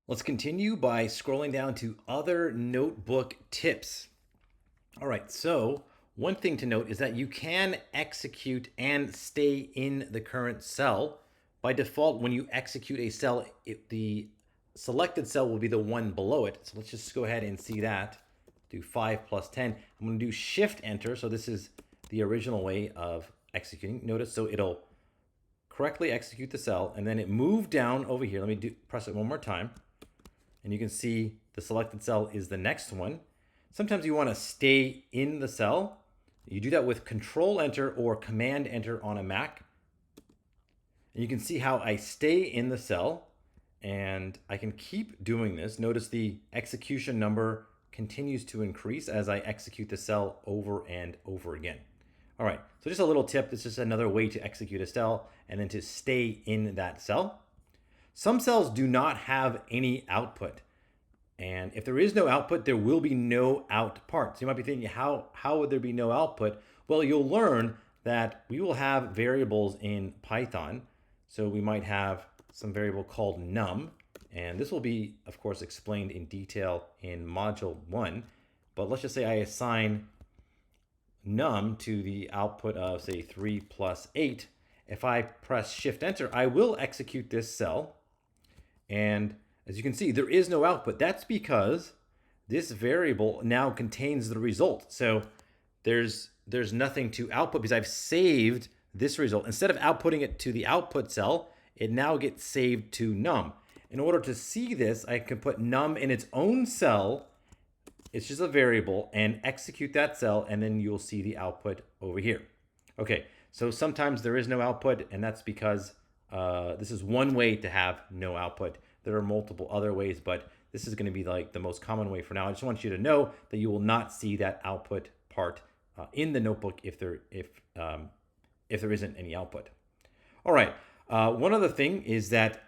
Let's continue by scrolling down to other notebook tips. All right, so one thing to note is that you can execute and stay in the current cell. By default, when you execute a cell, the selected cell will be the one below it. So let's just go ahead and see that. Do 5 plus 10. I'm going to do Shift Enter. So this is the original way of executing. Notice, so it'll correctly execute the cell, and then it moved down over here. Let me press it one more time. And you can see the selected cell is the next one. Sometimes you want to stay in the cell. You do that with Control Enter or Command Enter on a Mac. And you can see how I stay in the cell, and I can keep doing this. Notice the execution number continues to increase as I execute the cell over and over again. All right, so just a little tip. This is another way to execute a cell and then to stay in that cell. Some cells do not have any output. And if there is no output, there will be no out part. So you might be thinking, how would there be no output? Well, you'll learn that we will have variables in Python. So we might have some variable called num. And this will be, of course, explained in detail in module 1. But let's just say I assign num to the output of, say, 3 plus 8. If I press Shift Enter, I will execute this cell. And as you can see, there is no output. That's because this variable now contains the result. So there's nothing to output because I've saved this result. Instead of outputting it to the output cell, it now gets saved to num. In order to see this, I can put num in its own cell. It's just a variable, and execute that cell, and then you'll see the output over here. Okay, so sometimes there is no output, and that's because this is one way to have no output. There are multiple other ways, but this is going to be like the most common way for now. I just want you to know that you will not see that output part in the notebook if there isn't any output. All right, one other thing is that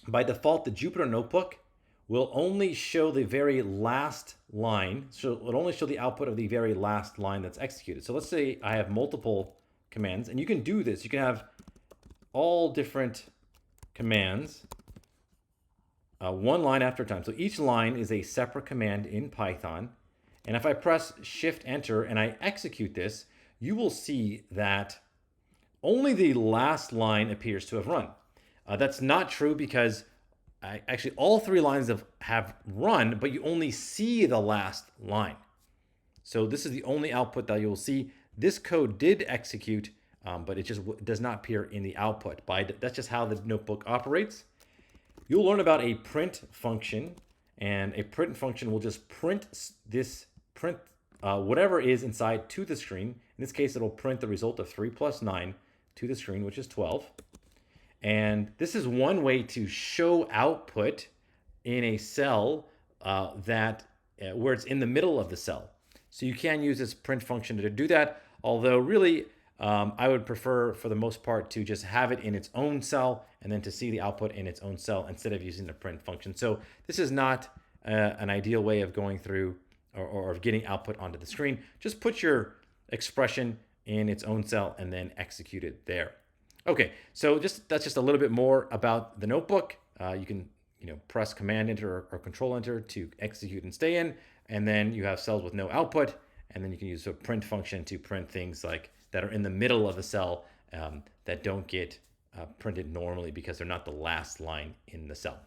by default, the Jupyter Notebook will only show the very last line. So it'll only show the output of the very last line that's executed. So let's say I have multiple commands, and you can do this. You can have all different commands, one line after a time. So each line is a separate command in Python. And if I press Shift Enter and I execute this, you will see that only the last line appears to have run. That's not true because actually all 3 lines have run, but you only see the last line. So this is the only output that you'll see. This code did execute, but it just does not appear in the output. That's just how the notebook operates. You'll learn about a print function, and a print function will just print whatever is inside to the screen. In this case, it'll print the result of 3 plus 9 to the screen, which is 12. And this is one way to show output in a cell where it's in the middle of the cell. So you can use this print function to do that, although really I would prefer for the most part to just have it in its own cell and then to see the output in its own cell instead of using the print function. So this is not an ideal way of going through or of getting output onto the screen. Just put your expression in its own cell and then execute it there. Okay, so that's just a little bit more about the notebook. You can press Command Enter or Control Enter to execute and stay in, and then you have cells with no output, and then you can use a print function to print things like that are in the middle of a cell that don't get printed normally because they're not the last line in the cell.